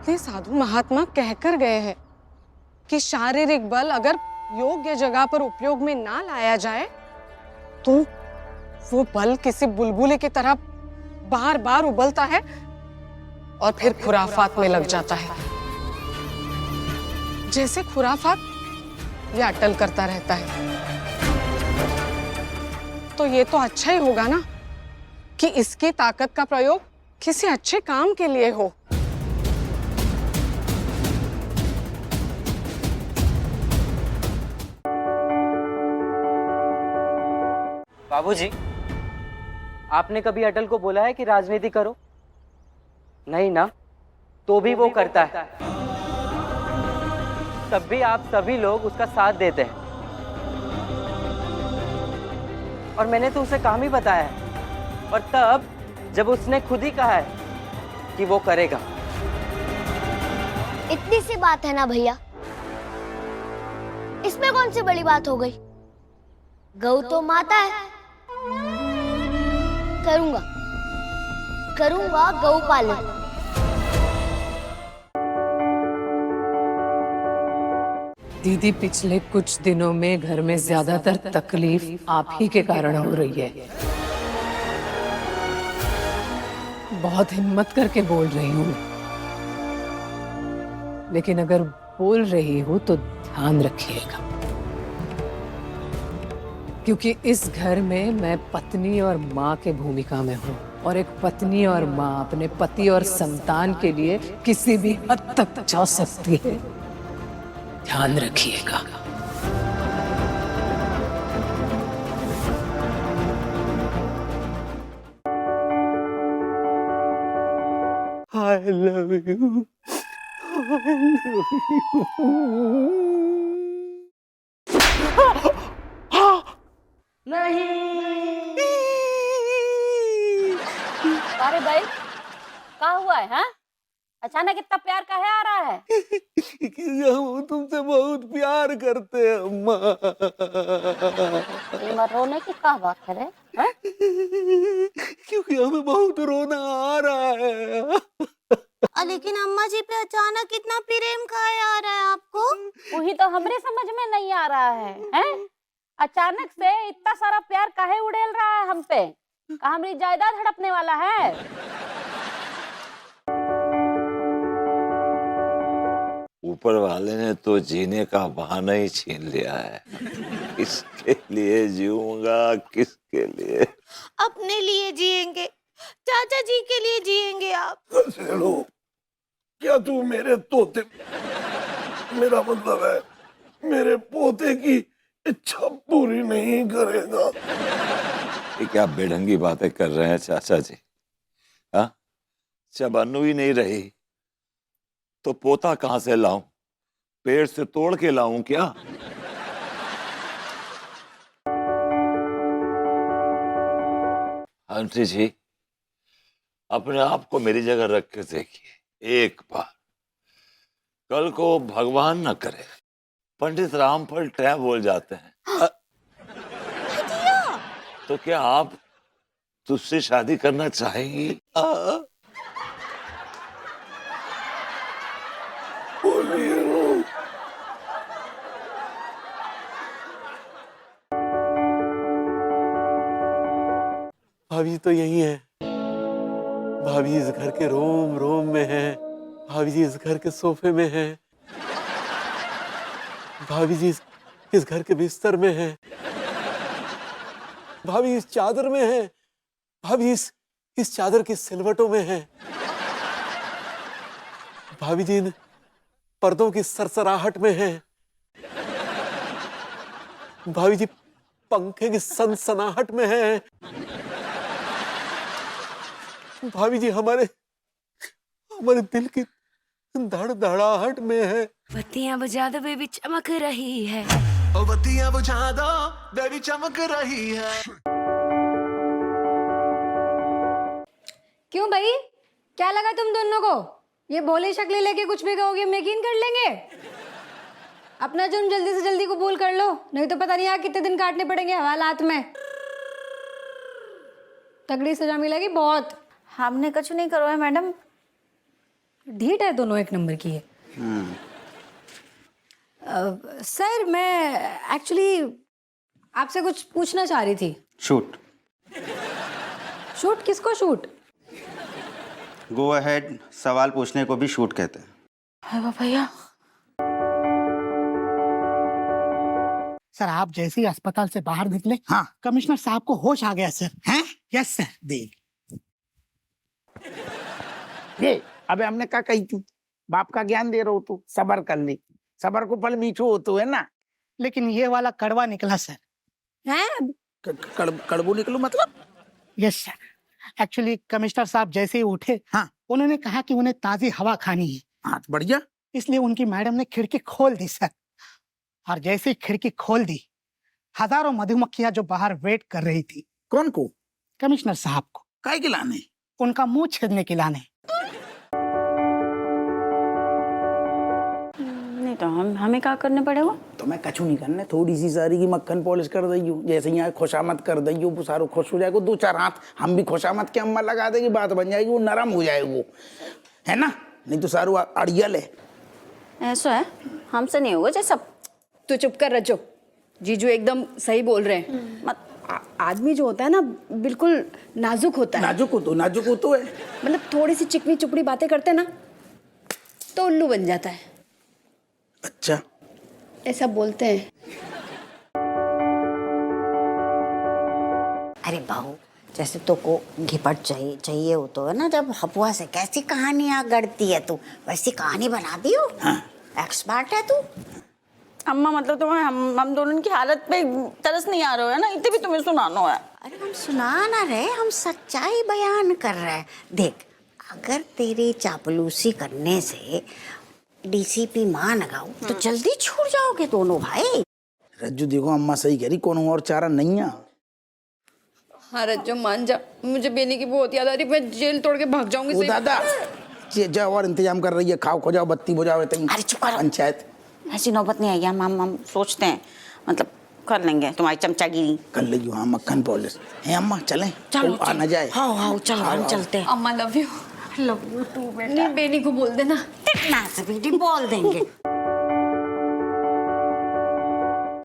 कितने साधु महात्मा कहकर गए हैं कि शारीरिक बल अगर योग्य जगह पर उपयोग में ना लाया जाए तो वो बल किसी बुलबुले की तरह बार बार उबलता है और फिर खुराफात में लग जाता है। जैसे खुराफात ये अटल करता रहता है। तो ये तो अच्छा ही होगा ना कि इसकी ताकत का प्रयोग किसी अच्छे काम के लिए हो। बाबूजी, आपने कभी अटल को बोला है कि राजनीति करो? नहीं ना? तो भी वो करता है। तब भी आप सभी लोग उसका साथ देते हैं। और मैंने तो उसे काम ही बताया है। और तब जब उसने खुद ही कहा है कि वो करेगा। इतनी सी बात है ना भैया, इसमें कौन सी बड़ी बात हो गई? गौ तो माता है। करूंगा गौ पालन। दीदी, पिछले कुछ दिनों में घर में ज्यादातर तकलीफ आप ही के कारण हो रही है। बहुत हिम्मत करके बोल रही हूँ, लेकिन अगर बोल रही हूँ तो ध्यान रखिएगा, क्योंकि इस घर में मैं पत्नी और माँ के भूमिका में हूँ और एक पत्नी और माँ अपने पति और संतान के लिए किसी भी हद तक जा सकती है। ध्यान रखिएगा। I love you. I love you. नहीं। अरे भाई, क्या हुआ है? हाँ, अचानक इतना प्यार काहे आ रहा है? हम तुमसे बहुत प्यार करते हैं अम्मा। मर रोने की क्या बात है रे? हाँ? क्योंकि हमें बहुत रोना आ रहा है। लेकिन अम्मा जी पे अचानक इतना प्रेम काहे आ रहा है आपको? वही तो हमरे समझ में नहीं आ रहा है। हैं? अचानक से इतना सारा प्यार काहे उड़ेल रहा है हम पे? का हमारी जायदाद हड़पने वाला है? ऊपर वाले ने तो जीने का बहाना ही छीन लिया है। किसके लिए जीऊंगा, किसके लिए? अपने लिए जिएंगे, चाचा जी के लिए जिएंगे आप। चलो, क्या तू मेरे तोते, मेरा मतलब है मेरे पोते की इच्छा पूरी नहीं करेगा? ये क्या बेढंगी बातें कर रहे हैं चाचा जी? हाँ, जब अनु ही नहीं रही तो पोता कहां से लाऊं? पेड़ से तोड़ के लाऊं क्या? आंटी जी, अपने आप को मेरी जगह रख के देखिए एक बार। कल को भगवान न करे पंडित रामफल टै बोल जाते हैं तो क्या आप तुझसे शादी करना चाहेंगी? भाभी तो यही है। भाभी इस घर के रोम रोम में है। भाभी जी इस घर के सोफे में है। भाभी जी इस घर के बिस्तर में है। भाभी इस चादर में है। भाभी इस चादर की सिलवटों में है। भाभी जी इन पर्दों की सरसराहट में है। भाभी जी पंखे की सनसनाहट में है। भाभी जी हमारे दिल की धड़धड़ाहट में है। बत्तियां बुझा दो बेबी चमक रही है। ओ बत्तियां बुझा दो बेबी चमक रही है। क्यों भाई, क्या लगा तुम दोनों को? ये भोली शक्लें लेके कुछ भी कहोगे हम यकीन कर लेंगे? अपना जुर्म जल्दी से जल्दी कबूल कर लो, नहीं तो पता नहीं यार कितने दिन काटने पड़ेंगे हवालात में। तगड़ी सजा मिलेगी बहुत। हमने कुछ नहीं करो है मैडम, ढीठ है दोनों एक नंबर की है। सर मैं एक्चुअली आपसे कुछ पूछना चाह रही थी। शूट। शूट किसको शूट? गो अहेड, सवाल पूछने को भी शूट कहते हैं। है भैया। सर आप जैसे ही अस्पताल से बाहर निकले, हाँ, कमिश्नर साहब को होश आ गया सर। हैं? Yes sir. देख ये अबे हमने क्या कही थी, बाप का ज्ञान दे रहा हो तू, सबर कर ले, सबर को फल मीठो हो तो है ना। लेकिन ये वाला कड़वा निकला सर। हैं? कड़बू निकलू मतलब? Yes sir. एक्चुअली कमिश्नर साहब जैसे ही उठे, हाँ, उन्होंने कहा कि उन्हें ताजी हवा खानी है। हाँ तो बढ़िया। इसलिए उनकी मैडम ने खिड़की खोल दी सर। और जैसे ही खिड़की खोल दी, हजारों मधुमक्खियां जो बाहर वेट कर रही थी। कौन को? कमिश्नर साहब को। काय के लाने? उनका मुंह छेदने के लाने। नहीं तो हमें क्या करने पड़ेगा? तो मैं कछु नहीं करने, थोड़ी सी सारी की मक्खन पॉलिश कर दइयो, जैसे यहाँ खुशामद कर दइयो, वो सारो खुश हो जाएगा। 2-4 हाथ हम भी खुशामद के अम्मा लगा देगी, बात बन जाएगी, वो नरम हो जाएगा वो, है ना। नहीं तो सारू अड़ियल है। ऐसा है, हमसे नहीं होगा जैसा। तू चुप कर रजो, जीजू एकदम सही बोल रहे हैं। आदमी जो होता है ना बिल्कुल नाजुक होता है। नाजुक हो तो है, मतलब थोड़ी सी चिकनी चुपड़ी बातें करते हैं ना तो उल्लू बन जाता है। अच्छा ऐसा बोलते हैं। अरे बहू, जैसे तो को घिपट चाहिए हो तो है ना, जब हपुआ से कैसी कहानियां गढ़ती है तू, वैसी कहानी बना दी हो। हाँ। एक्सपर्ट है तू। अम्मा मतलब तुम्हें हम दोनों की हालत पे तरस नहीं आ रहा है ना, इतने भी तुम्हें सुनाना है। अरे हम सुना ना रहे, हम सच्चाई बयान कर रहे हैं। देख, अगर तेरी चापलूसी करने से डीसीपी मान लगाओ तो जल्दी छूट जाओगे दोनों भाई। रज्जू देखो अम्मा सही कह रही, कोनो और चारा नहीं है। हाँ रज्जो मान जा, मुझे बेनी की बहुत याद आ रही, मैं जेल तोड़ के भाग जाऊंगी। वो दादा जा और इंतजाम कर रही है, खाओ खो जाओ, बत्ती बुझाओ। अरे चुप कर। पंचायत ऐसी नौबत नहीं आई। हम सोचते हैं, मतलब कर लेंगे तुम्हारी चमचागिरी। कर लेगी। हाँ मक्खन पॉलिश है अम्मा, चलें? चलो आ ना जाए। हाँ चलो हम चलते हैं। अम्मा love you. Love you too बेटा। नहीं बेनी को बोल देना। इतना से बेटी बोल देंगे।